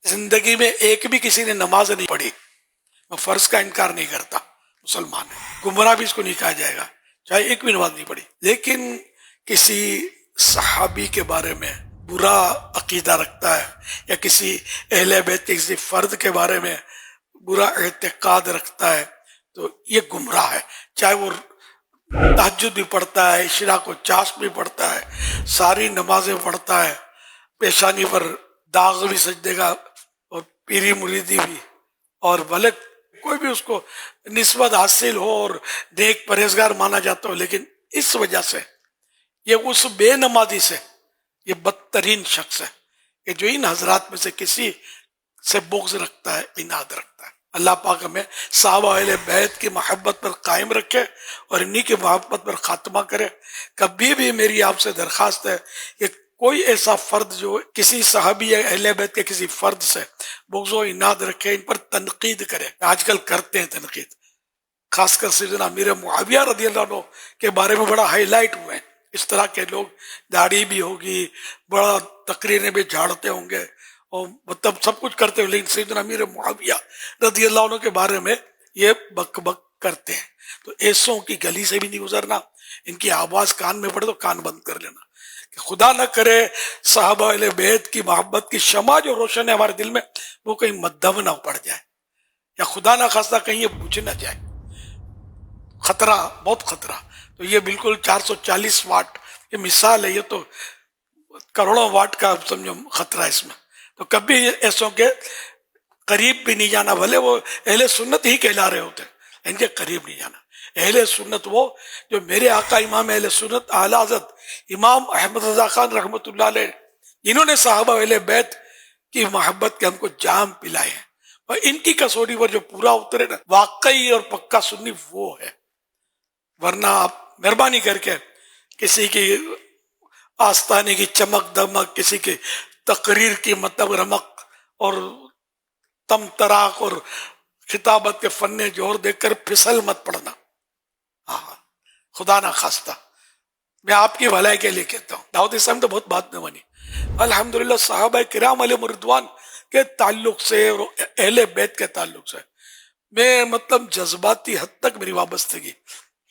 زندگی میں ایک بھی کسی نے نماز نہیں پڑھی، میں فرض کا انکار نہیں کرتا، مسلمان ہے، گمراہ بھی اس کو نہیں کہا جائے گا چاہے ایک بھی نماز نہیں پڑھی، لیکن کسی صحابی کے بارے میں برا عقیدہ رکھتا ہے یا کسی اہل بیت کے کسی فرد کے بارے میں برا اعتقاد رکھتا ہے تو یہ گمراہ ہے، چاہے وہ تہجد بھی پڑھتا ہے، اشراق و چاشت بھی پڑھتا ہے، ساری نمازیں پڑھتا ہے، پیشانی پر داغ بھی سجدے گا اور پیری مریدی بھی، اور بھلے کوئی بھی اس کو نسبت حاصل ہو اور نیک پرہیزگار مانا جاتا ہو، لیکن اس وجہ سے یہ اس بے نمازی سے یہ بدترین شخص ہے کہ جو ان حضرات میں سے کسی سے بغض رکھتا ہے، عناد رکھتا ہے۔ اللہ پاک ہمیں صحابہ اہل بیت کی محبت پر قائم رکھے اور انہی کی محبت پر خاتمہ کرے۔ کبھی بھی میری آپ سے درخواست ہے کہ کوئی ایسا فرد جو کسی صحابی یا اہل بیت کے کسی فرد سے بغض و عناد رکھے، ان پر تنقید کرے۔ آج کل کرتے ہیں تنقید، خاص کر سیدنا امیر معاویہ رضی اللہ عنہ کے بارے میں بڑا ہائی لائٹ ہوئے ہیں۔ اس طرح کے لوگ، داڑھی بھی ہوگی، بڑا تقریریں بھی جھاڑتے ہوں گے اور مطلب سب کچھ کرتے ہیں، لیکن سیدنا امیر معاویہ رضی اللہ عنہ کے بارے میں یہ بک بک کرتے ہیں۔ تو ایسوں کی گلی سے بھی نہیں گزرنا، ان کی آواز کان میں پڑے تو کان بند کر لینا، کہ خدا نہ کرے صحابہ اہل بیت کی محبت کی شمع جو روشن ہے ہمارے دل میں وہ کہیں مدھم نہ پڑ جائے، یا خدا نہ خواستہ کہیں یہ بجھ نہ جائے۔ خطرہ، بہت خطرہ۔ تو یہ بالکل 440 واٹ یہ مثال ہے، یہ تو کروڑوں واٹ کا سمجھو خطرہ ہے اس میں۔ تو کبھی ایسوں کے قریب بھی نہیں جانا، بھلے وہ اہل سنت ہی کہلا رہے ہوتے، ان کے قریب نہیں جانا۔ اہل سنت وہ جو میرے آقا امام اہل سنت اعلی حضرت امام احمد رضا خان رحمۃ اللہ علیہ، انہوں نے صحابہ اہل بیت کی محبت کے ہم کو جام پلائے ہیں، اور ان کی کسوٹی پر جو پورا اترے نا واقعی اور پکا سنی وہ ہے۔ ورنہ آپ مہربانی کر کے کسی کی آستانے کی چمک دمک، کسی کی تقریر کی مطلب رمق اور تم تراق اور خطابت کے فن جوہر دیکھ کر پھسل مت پڑنا، ہاں خدا نہ خواستہ۔ میں آپ کی بھلائی کے لیے کہتا ہوں، دعوت اسلام تو بہت بات میں بنی، الحمدللہ صحابہ کرام علیہ رضوان کے تعلق سے اور اہل بیت کے تعلق سے میں مطلب جذباتی حد تک میری وابستگی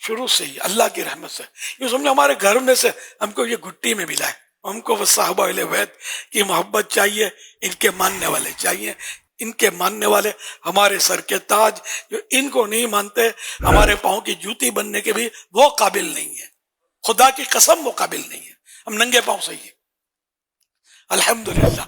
شروع سے ہی اللہ کی رحمت سے، یہ سمجھو ہمارے گھر میں سے ہم کو یہ گھٹی میں ملا ہے۔ ہم کو وہ صحابہ اہل بیت کی محبت چاہیے، ان کے ماننے والے چاہیے، ان کے ماننے والے ہمارے سر کے تاج، جو ان کو نہیں مانتے ہمارے پاؤں کی جوتی بننے کے بھی وہ قابل نہیں ہے، خدا کی قسم وہ قابل نہیں ہے، ہم ننگے پاؤں سے ہی ہیں الحمدللہ۔